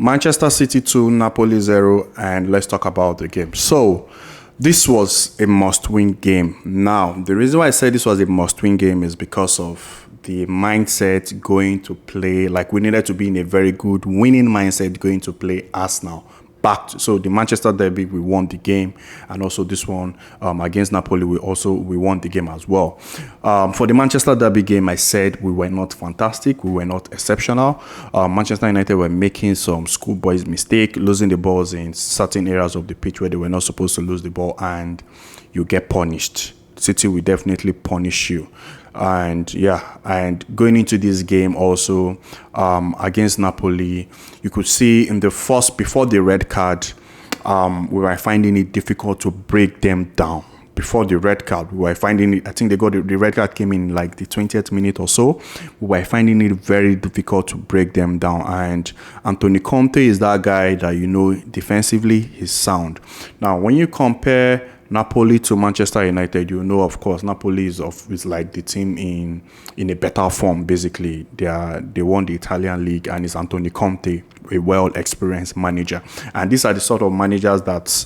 Manchester City 2, Napoli 0, and let's talk about the game. So, this was a must-win game. Now, the reason why I said this was a must-win game is because of the mindset going to play. Like, we needed to be in a very good winning mindset going to play Arsenal. So the Manchester derby, we won the game, and also this one against Napoli, we won the game as well. For the Manchester derby game, I said we were not fantastic, we were not exceptional. Manchester United were making some schoolboys mistake, losing the balls in certain areas of the pitch where they were not supposed to lose the ball, and you get punished. City will definitely punish you. And going into this game also against Napoli, you could see in the first, before the red card, we were finding it difficult to break them down. Before the red card, we were finding it, I think the red card came in like the 20th minute or so. We were finding it very difficult to break them down. And Antonio Conte is that guy that, defensively, he's sound. Now, when you compare Napoli to Manchester United, of course, Napoli is like the team in a better form. Basically, they won the Italian league, and it's Antonio Conte, a well-experienced manager. And these are the sort of managers that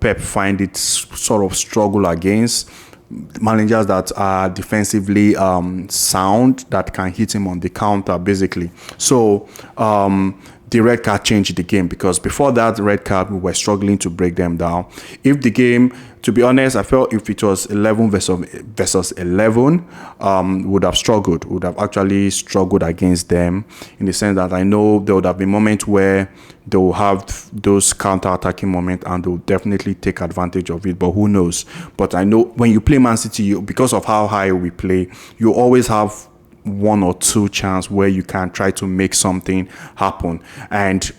Pep find it sort of struggle against. Managers that are defensively sound, that can hit him on the counter, basically. So the red card changed the game, because before that red card, we were struggling to break them down. If the game, to be honest, I felt if it was 11 versus 11, would have struggled, would have actually struggled against them, in the sense that I know there would have been moments where they will have those counter-attacking moments and they'll definitely take advantage of it, but who knows. But I know when you play Man City, because of how high we play, you always have one or two chance where you can try to make something happen. And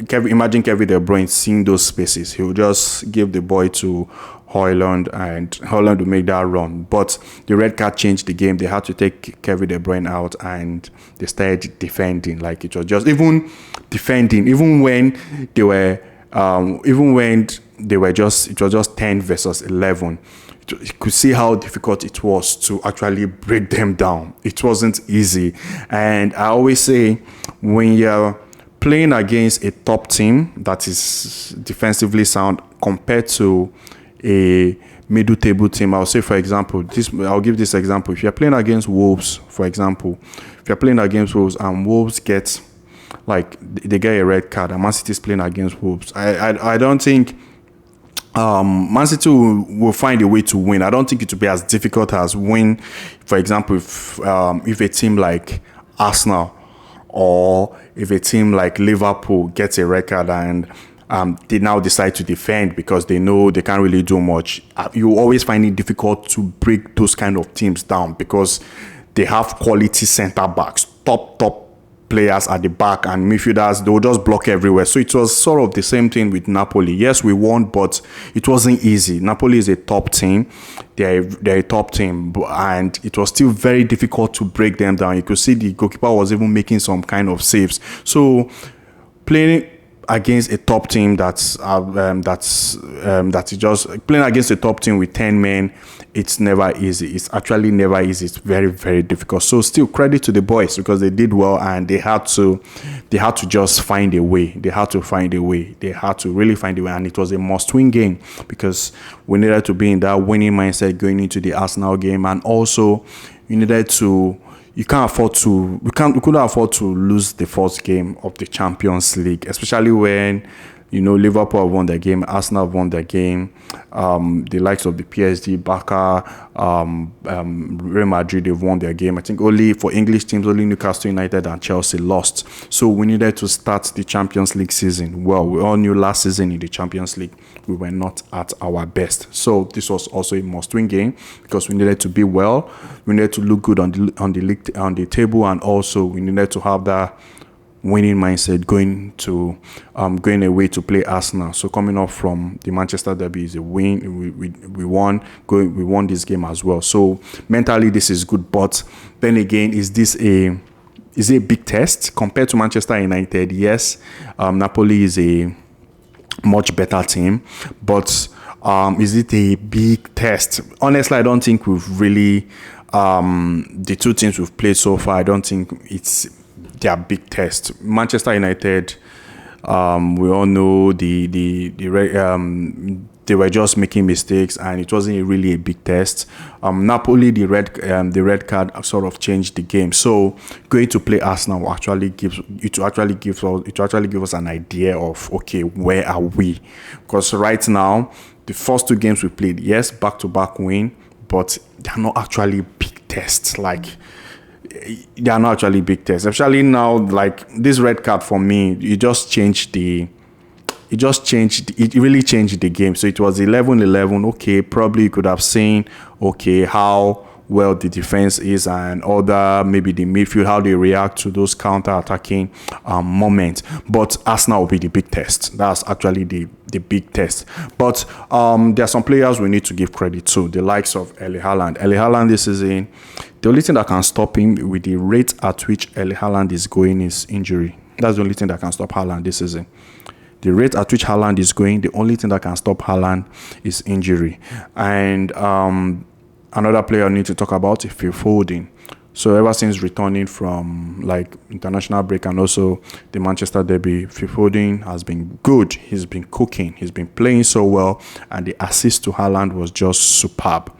imagine Kevin De Bruyne seeing those spaces. He'll just give the ball to Højlund, and Højlund will make that run. But the red card changed the game. They had to take Kevin De Bruyne out, and they started defending. Like, it was just even defending, even when they were just, it was just 10 versus 11. You could see how difficult it was to actually break them down. It wasn't easy. And I always say, when you're playing against a top team that is defensively sound compared to a middle table team, I'll say, for example, I'll give this example. If you're playing against Wolves, for example, if you're playing against Wolves and Wolves get, they get a red card, and Man City is playing against Wolves, I don't think Man City will find a way to win. I don't think it will be as difficult as win, for example, if a team like Arsenal or if a team like Liverpool gets a record and they now decide to defend because they know they can't really do much. You always find it difficult to break those kind of teams down, because they have quality centre backs, top players at the back, and midfielders, they will just block everywhere. So it was sort of the same thing with Napoli. Yes, we won, but it wasn't easy. Napoli is a top team. They're a top team, and it was still very difficult to break them down. You could see the goalkeeper was even making some kind of saves. So playing against a top team that's just playing against a top team with 10 men, it's never easy. It's actually never easy. It's very, very difficult. So still credit to the boys, because they did well, and they had to just find a way. They had to really find a way, and it was a must-win game, because we needed to be in that winning mindset going into the Arsenal game, and also we couldn't afford to lose the first game of the Champions League, especially when Liverpool have won their game, Arsenal have won their game, the likes of the PSG, Barca, Real Madrid, they've won their game. I think only for English teams, only Newcastle United and Chelsea lost. So we needed to start the Champions League season well. We all knew last season in the Champions League, we were not at our best. So this was also a must-win game, because we needed to be well, we needed to look good on the table, and also we needed to have that winning mindset going away to play Arsenal. So coming off from the Manchester derby is a win. We won this game as well. So mentally this is good. But then again, is it a big test compared to Manchester United? Yes, Napoli is a much better team, but is it a big test? Honestly, I don't think we've really the two teams we've played so far, I don't think it's their big test. Manchester United, We all know they were just making mistakes, and it wasn't really a big test. Napoli, the red card sort of changed the game. So going to play Arsenal will actually give us an idea of, okay, where are we? Because right now, the first two games we played, yes, back-to-back win, but they're not actually big tests. Like, they are not actually big tests. Especially now, like this red card for me, it really changed the game. So it was 11-11. Okay, probably you could have seen, okay, how well the defense is and other, maybe the midfield, how they react to those counter-attacking moments. But Arsenal will be the big test. That's actually the big test. But there are some players we need to give credit to, the likes of Erling Haaland. Erling Haaland this season, the only thing that can stop him with the rate at which Erling Haaland is going is injury. That's the only thing that can stop Haaland this season. The rate at which Haaland is going, the only thing that can stop Haaland is injury. And another player I need to talk about is Phil Foden. So ever since returning from like international break and also the Manchester derby, Phil Foden has been good. He's been cooking. He's been playing so well, and the assist to Haaland was just superb.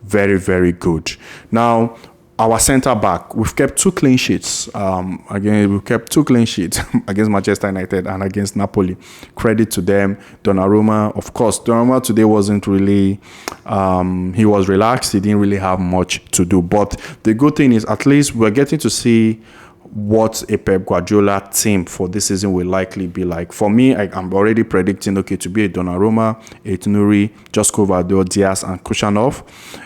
Very, very good. Now, our centre back, we've kept two clean sheets. We've kept two clean sheets against Manchester United and against Napoli. Credit to them. Donnarumma, of course, Donnarumma today wasn't really. He was relaxed. He didn't really have much to do. But the good thing is, at least we're getting to see what a Pep Guardiola team for this season will likely be like. For me, I'm already predicting, okay, to be a Donnarumma, a Nuri, Josko Vardy, Diaz, and Kushanov.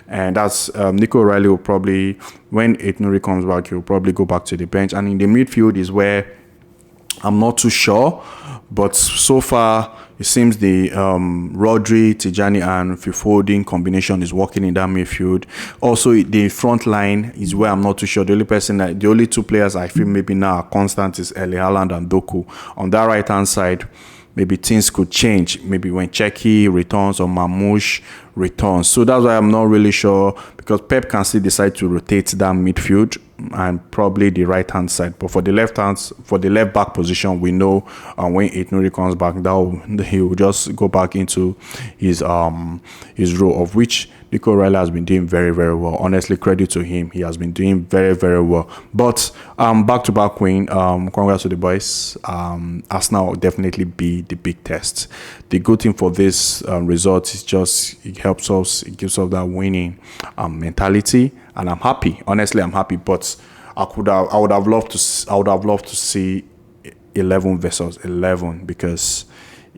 And that's Nico O'Reilly will probably, when Nuri comes back, he'll probably go back to the bench. And in the midfield is where I'm not too sure, but so far it seems the Rodri, Tijani, and Phil Foden combination is working in that midfield. Also, the front line is where I'm not too sure. The only two players I feel maybe now are constant is Erling Haaland and Doku. On that right hand side, maybe things could change. Maybe when Cheki returns or Mamouche returns. So that's why I'm not really sure, because Pep can still decide to rotate that midfield and probably the right hand side. But for the left back position, we know when Nuri comes back, he will just go back into his role, of which Nico O'Reilly has been doing very, very well. Honestly, credit to him. He has been doing very, very well. But back-to-back win. Congrats to the boys. Arsenal will definitely be the big test. The good thing for this result is just it gives us that winning mentality, and I'm happy. Honestly, I'm happy. But I would have loved to see 11 versus 11, because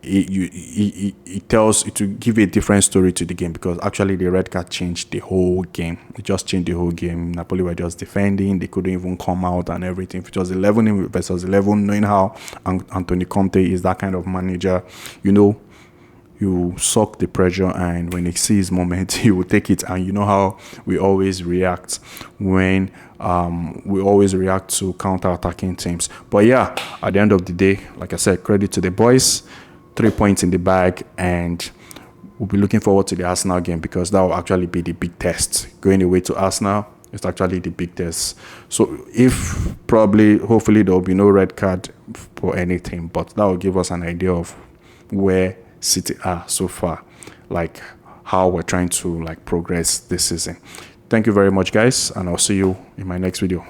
it will give a different story to the game, because actually the red card changed the whole game. It just changed the whole game. Napoli were just defending. They couldn't even come out and everything. If it was 11 versus 11, knowing how Antonio Conte is that kind of manager, you suck the pressure, and when he sees moment, he will take it. And you know how we always react when to counter-attacking teams. But yeah, at the end of the day, like I said, credit to the boys. 3 points in the bag, and we'll be looking forward to the Arsenal game, because that will actually be the big test. Going away to Arsenal, it's actually the big test. So hopefully there will be no red card for anything, but that will give us an idea of where City are so far, like how we're trying to progress this season. Thank you very much, guys, and I'll see you in my next video.